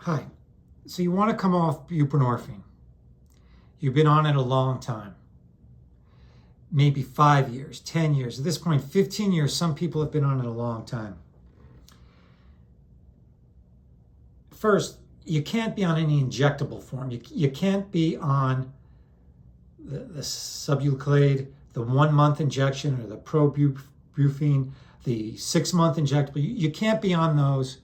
Hi. So you want to come off buprenorphine. You've been on it a long time. Maybe 5 years, 10 years. At this point, 15 years, some people have been on it a long time. First, you can't be on any injectable form. You can't be on the Subutex, the 1 month injection, or the Provigil, the 6 month injectable. You can't be on those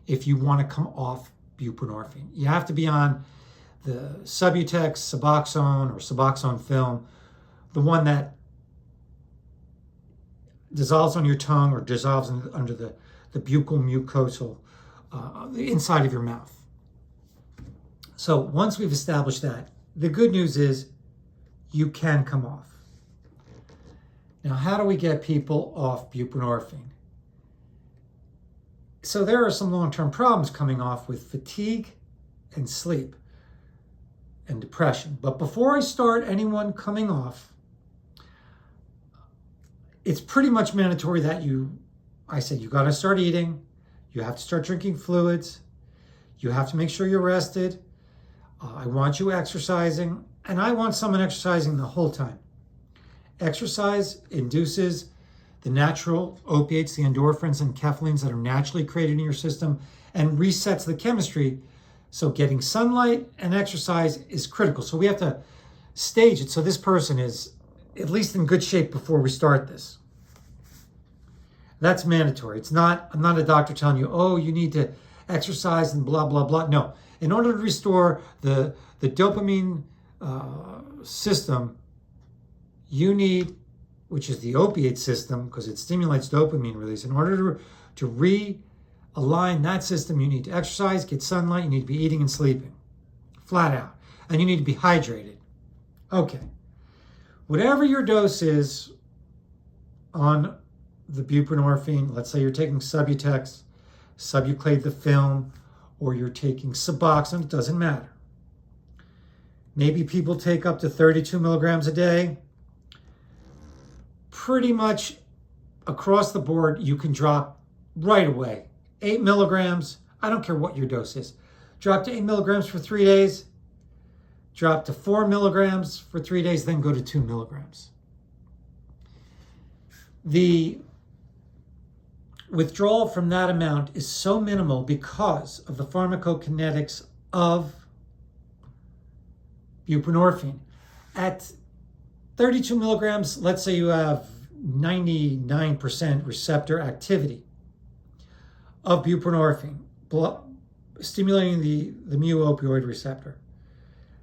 if you want to come off buprenorphine. You have to be on the Subutex Suboxone or Suboxone film, the one that dissolves on your tongue or dissolves under the buccal mucosal, the inside of your mouth. So once we've established that, the good news is you can come off. Now, how do we get people off buprenorphine? So there are some long-term problems coming off with fatigue and sleep and depression. But before I start anyone coming off, it's pretty much mandatory that you got to start eating, you have to start drinking fluids, you have to make sure you're rested, I want you exercising, and I want someone exercising the whole time. Exercise induces the natural opiates, the endorphins and enkephalines that are naturally created in your system, and resets the chemistry. So getting sunlight and exercise is critical. So we have to stage it so this person is at least in good shape before we start this. That's mandatory. I'm not a doctor telling you, oh, you need to exercise and blah, blah, blah. No, in order to restore the dopamine system, you need, which is the opiate system, because it stimulates dopamine release. In order to realign that system, you need to exercise, get sunlight, you need to be eating and sleeping, flat out. And you need to be hydrated. Okay. Whatever your dose is on the buprenorphine, let's say you're taking Subutex, Subutex the film, or you're taking Suboxone, it doesn't matter. Maybe people take up to 32 milligrams a day. Pretty much across the board, you can drop right away. 8 milligrams, I don't care what your dose is. Drop to 8 milligrams for 3 days, drop to 4 milligrams for 3 days, then go to 2 milligrams. The withdrawal from that amount is so minimal because of the pharmacokinetics of buprenorphine. At 32 milligrams, let's say you have 99% receptor activity of buprenorphine, stimulating the mu-opioid receptor.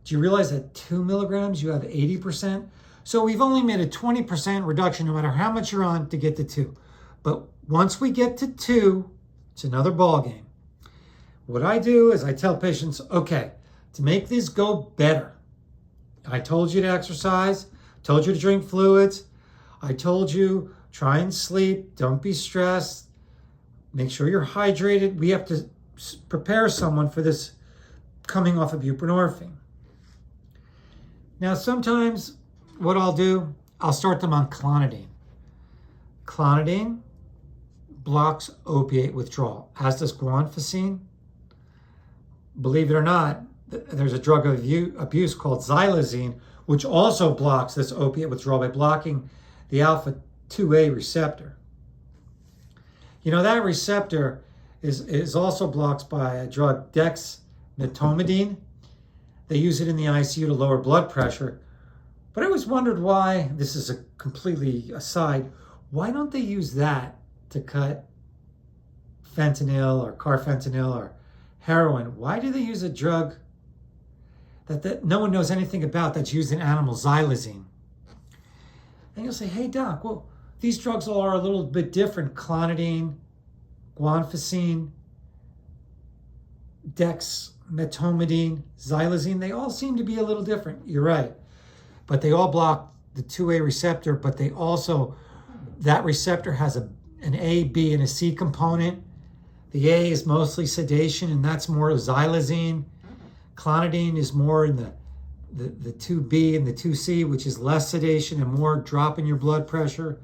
Do you realize that 2 milligrams, you have 80%? So we've only made a 20% reduction no matter how much you're on to get to 2. But once we get to 2, it's another ball game. What I do is I tell patients, okay, to make this go better, I told you to exercise, told you to drink fluids, I told you try and sleep, don't be stressed, make sure you're hydrated. We have to prepare someone for this coming off of buprenorphine. Now sometimes what I'll do, I'll start them on clonidine. Clonidine blocks opiate withdrawal, as does guanfacine. Believe it or not, there's a drug of abuse called xylazine, which also blocks this opiate withdrawal by blocking the alpha-2A receptor. You know, that receptor is also blocked by a drug, dexmedetomidine. They use it in the ICU to lower blood pressure. But I always wondered why, this is a completely aside, why don't they use that to cut fentanyl or carfentanil or heroin? Why do they use a drug that no one knows anything about that's used in animals, xylazine? And you'll say, hey doc, well, these drugs all are a little bit different. Clonidine, guanfacine, dexmedetomidine, xylazine, they all seem to be a little different. You're right. But they all block the 2A receptor, but they also, that receptor has an A, B, and a C component. The A is mostly sedation, and that's more xylazine. Clonidine is more in the 2B and the 2C, which is less sedation and more drop in your blood pressure.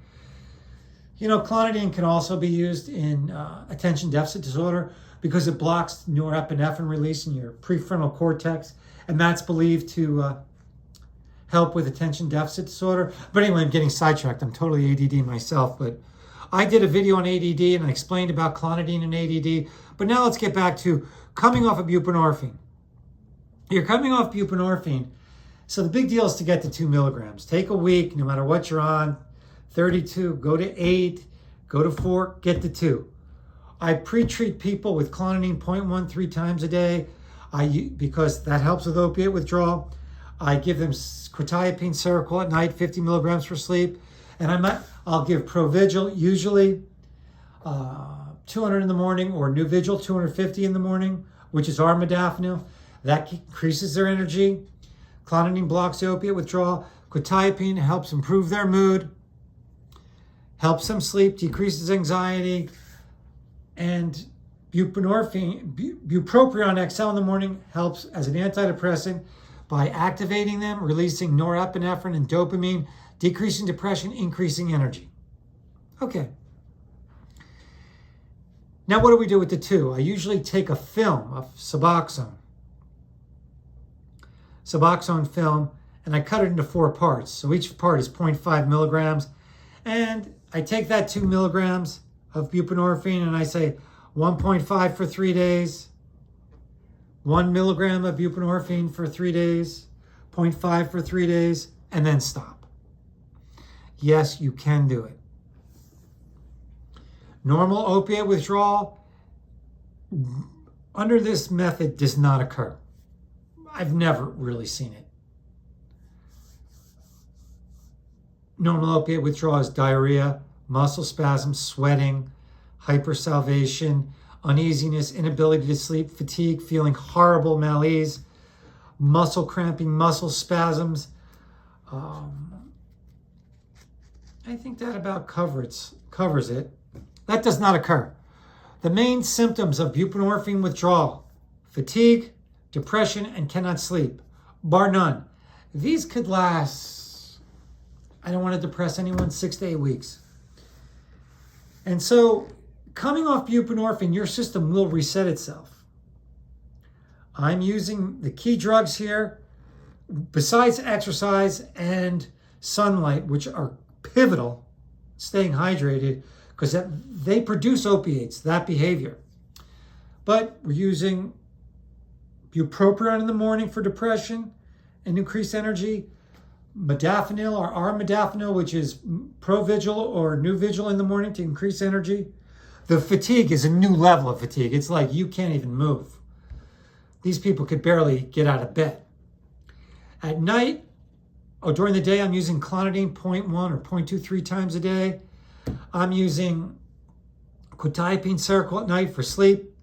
You know, clonidine can also be used in attention deficit disorder because it blocks norepinephrine release in your prefrontal cortex, and that's believed to help with attention deficit disorder. But anyway, I'm getting sidetracked. I'm totally ADD myself, but I did a video on ADD and I explained about clonidine and ADD. But now let's get back to coming off of buprenorphine. You're coming off buprenorphine, so the big deal is to get to 2 milligrams. Take a week, no matter what you're on, 32, go to 8, go to 4, get to 2. I pre-treat people with clonidine 0.13 times a day because that helps with opiate withdrawal. I give them quetiapine Seroquel at night, 50 milligrams for sleep. And I'll give Provigil, usually 200 in the morning, or nuvigil, 250 in the morning, which is armodafinil. That increases their energy. Clonidine blocks the opiate withdrawal. Quetiapine helps improve their mood, helps them sleep, decreases anxiety. And bupropion XL in the morning helps as an antidepressant by activating them, releasing norepinephrine and dopamine, decreasing depression, increasing energy. Okay. Now what do we do with the 2? I usually take a film of Suboxone film, and I cut it into 4 parts. So each part is 0.5 milligrams. And I take that 2 milligrams of buprenorphine and I say 1.5 for 3 days, 1 milligram of buprenorphine for 3 days, 0.5 for 3 days, and then stop. Yes, you can do it. Normal opiate withdrawal under this method does not occur. I've never really seen it. Normal opiate withdrawal is diarrhea, muscle spasms, sweating, hypersalivation, uneasiness, inability to sleep, fatigue, feeling horrible malaise, muscle cramping, muscle spasms. I think that about covers it. That does not occur. The main symptoms of buprenorphine withdrawal: fatigue, depression, and cannot sleep, bar none. These could last, I don't want to depress anyone, 6 to 8 weeks. And so coming off buprenorphine, your system will reset itself. I'm using the key drugs here, besides exercise and sunlight, which are pivotal, staying hydrated, because they produce opiates, that behavior. But we're using bupropion in the morning for depression and increased energy, modafinil or armodafinil, which is Provigil or nuvigil in the morning to increase energy. The fatigue is a new level of fatigue. It's like you can't even move. These people could barely get out of bed. At night, or during the day, I'm using clonidine 0.1 or 0.23 times a day. I'm using quetiapine Seroquel at night for sleep,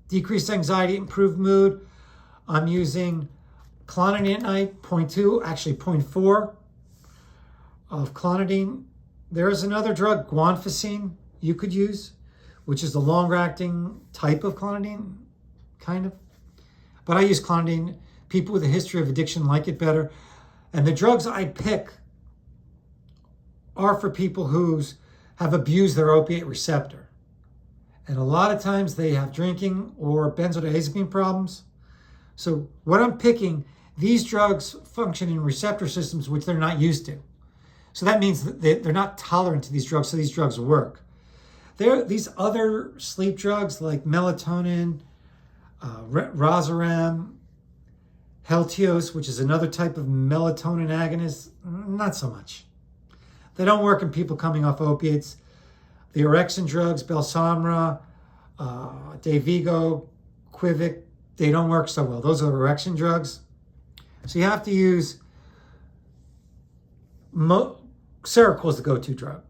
decreased anxiety, improved mood. I'm using clonidine at night, 0.2, actually 0.4 of clonidine. There is another drug, guanfacine, you could use, which is the longer-acting type of clonidine, kind of. But I use clonidine. People with a history of addiction like it better. And the drugs I pick are for people who have abused their opiate receptor. And a lot of times they have drinking or benzodiazepine problems. So what I'm picking, these drugs function in receptor systems which they're not used to. So that means that they're not tolerant to these drugs, so these drugs work. These other sleep drugs like melatonin, Rosaram, Heltios, which is another type of melatonin agonist, not so much. They don't work in people coming off opiates. The orexin drugs, Belsomra, Dayvigo, Quivic, they don't work so well. Those are orexin drugs. So you have to use Seroquel is the go-to drug.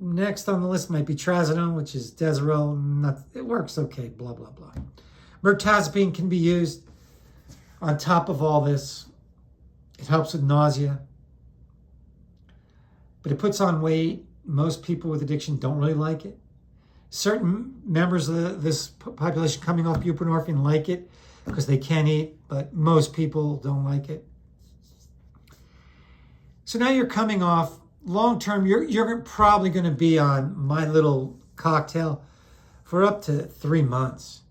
Next on the list might be trazodone, which is Deserel. It works okay, blah, blah, blah. Mirtazapine can be used on top of all this. It helps with nausea. But it puts on weight. Most people with addiction don't really like it. Certain members of this population coming off buprenorphine like it because they can't eat, but most people don't like it. So now you're coming off. Long term, you're probably going to be on my little cocktail for up to 3 months.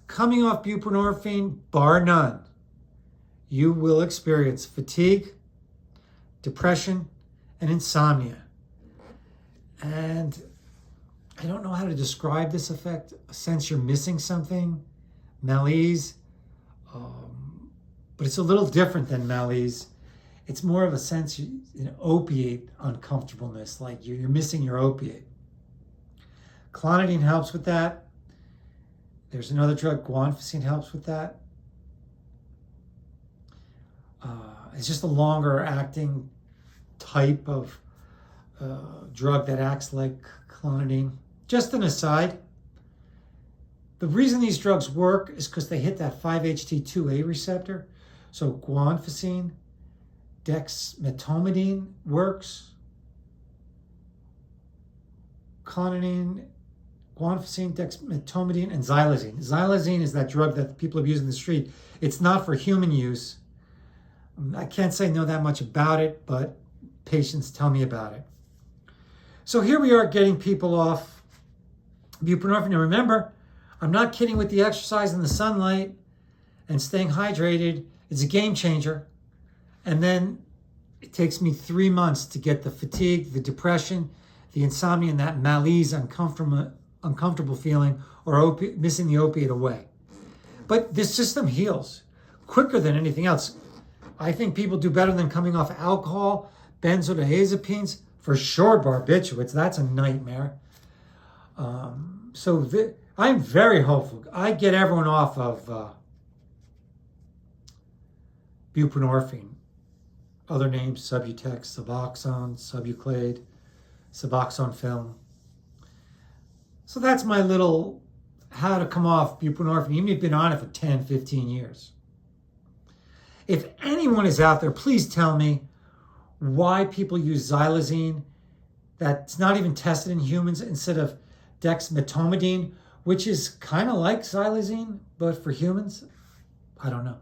Coming off buprenorphine, bar none, you will experience fatigue, depression, and insomnia. And I don't know how to describe this effect, a sense you're missing something, malaise, but it's a little different than malaise. It's more of a sense, opiate uncomfortableness, like you're missing your opiate. Clonidine helps with that. There's another drug, guanfacine, helps with that. It's just a longer acting type of drug that acts like clonidine. Just an aside, the reason these drugs work is because they hit that 5-HT2A receptor. So guanfacine, dexmedetomidine works. Clonidine, guanfacine, dexmedetomidine, and xylazine. Xylazine is that drug that people have used in the street. It's not for human use. I can't say know that much about it, but patients tell me about it. So here we are getting people off buprenorphine. And remember, I'm not kidding with the exercise in the sunlight and staying hydrated. It's a game changer. And then it takes me 3 months to get the fatigue, the depression, the insomnia, and that malaise, uncomfortable feeling, or missing the opiate away. But this system heals quicker than anything else. I think people do better than coming off alcohol, benzodiazepines, for sure barbiturates. That's a nightmare. I'm very hopeful. I get everyone off of buprenorphine. Other names, Subutex Suboxone, Subuclade, Suboxone film. So that's my little how to come off buprenorphine, even if you've been on it for 10, 15 years. If anyone is out there, please tell me why people use xylazine that's not even tested in humans instead of dexmedetomidine, which is kind of like xylazine, but for humans. I don't know.